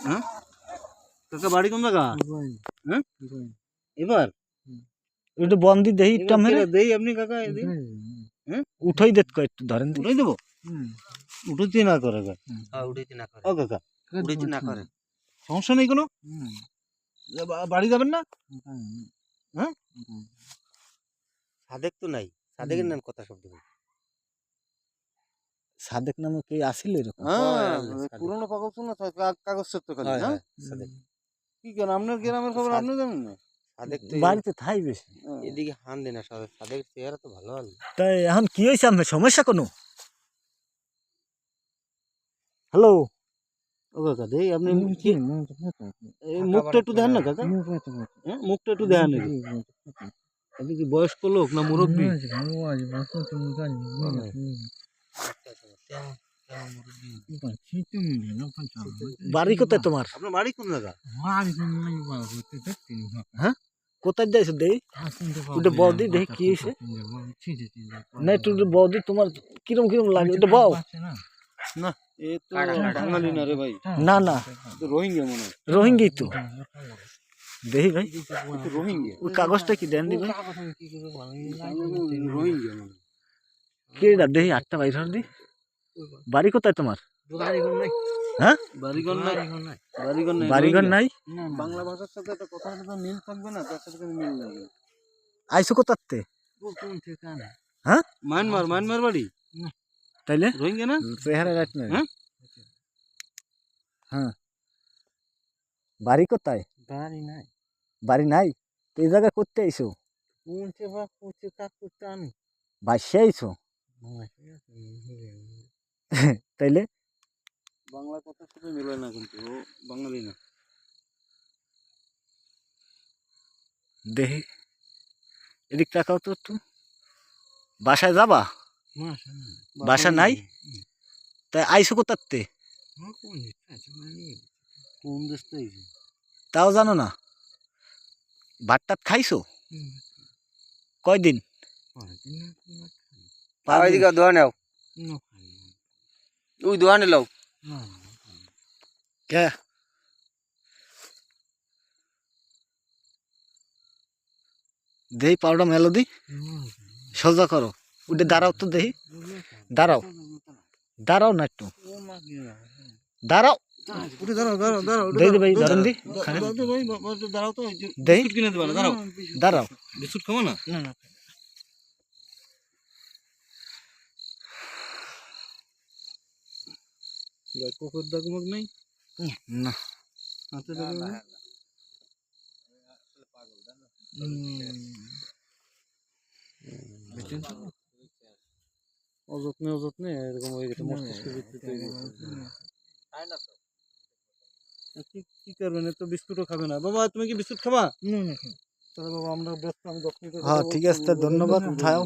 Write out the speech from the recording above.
হ্যাঁ কাকা বাড়ি কোন জায়গা? হ্যাঁ এবার একটু বন্দি দেই ইটটা মেরে দেই আপনি কাকা দেই হ্যাঁ উঠাই দেত কয় একটু ধরেন উঠাই দেবো উঠেতে না করে হ্যাঁ উঠাইতে না করে ও কাকা উঠাইতে না করে সমস্যা নেই কোনো বাড়ি যাবেন না হ্যাঁ সাদেক তো নাই সাদেকের নাম কথা শব্দ সাদেক নামে কে আসিল এরকম হ্যাঁ পুরনো কাগজ না কাগজ সত্য খালি না সাদেক কি কেন আপনার গ্রামের খবর আপনি জানেন না সাদেক তো বাড়িতে থাই বেশি এদিকে হান দেনা সাদেক চেহারা তো ভালো হল তাই এখন কি হয়েছে আপনার সমস্যা কোনো? হ্যালো ও কাকা দেই আপনি এই মুখটা একটু দেখেন না কাকা হ্যাঁ মুখটা একটু দেখেন নাকি আপনি কি বয়স্ক লোক না মুরব্বী বাড়ি কোথায় তোমার? আপনার বাড়ি কোন জায়গা? হ্যাঁ কোথায় যাইছো দেই একটু বৌদি দেখি কি হয়েছে না একটু বৌদি তোমার কিরম কিরম লাগে একটু বউ না এ তো বাঙালি না রে ভাই না না তো রোহিঙ্গা মনে হয় রোহিঙ্গি তো দেখি ভাই তো রোহিঙ্গা ওই কাগজটা কি দেন দি ভাই রোহিঙ্গা মনে হয় কে এটা দেখি আটটা বাইর হর দি বাড়ি কোথায় তোমার? হ্যাঁ বাড়িঘর নাই বাড়িঘর নাই বাড়িঘর নাই বাংলা ভাষার সাথে একটা কথা তো মিল থাকবে না তার সাথে মিল লাগে আইসো কোথাতে? হ্যাঁ মায়ানমার বাড়ি তাইলে রোহিঙ্গা না চেহারা রাইট না হ্যাঁ হ্যাঁ বাড়ি কোথায়? বাড়ি নাই বাড়ি নাই তো এই জায়গায় করতে আইসো কোনছে বা কোনছে কাজ করতে আমি বাসে আইসো তাইলে বাংলা কথার সাথে মিলে না কিন্তু ও বাঙালি না দেখি এদিক তাকাও তো একটু বাসায় যাবা? বাসা নাই তাই আইসো কোথাতে? কোন দেশ থেকে তাও জানো না? ভাত টাত খাইছো কয়দিন? ওইদিকে দোয়া নাও ওই দোয়া নিলাও কে দেহি পাউডার মেলোদি সোজা করো উঠে দাঁড়াও তো দেহি দাঁড়াও দাঁড়াও না একটু দাঁড়াও উঠে দাঁড়াও দাঁড়াও দাঁড়াও দেই দে ভাই ধরেন দি ভাই দাঁড়াও তো দেই বিস্কুট কিনে দেবা না দাঁড়াও দাঁড়াও বিস্কুট খাবো না না কোকর দাগমগ নাই না হাতে দাগমগ অযত্নে এরকম হয়ে গেছে মস্তিষ্ক বিকৃত হয়ে গেছে কি করবেন তো বিস্কুটও খাবে না বাবা তুমি কি বিস্কুট খাবা তাহলে বাবা আমরা ব্যস্ত আমি 10 মিনিট হ্যাঁ ঠিক আছে ধন্যবাদ থাও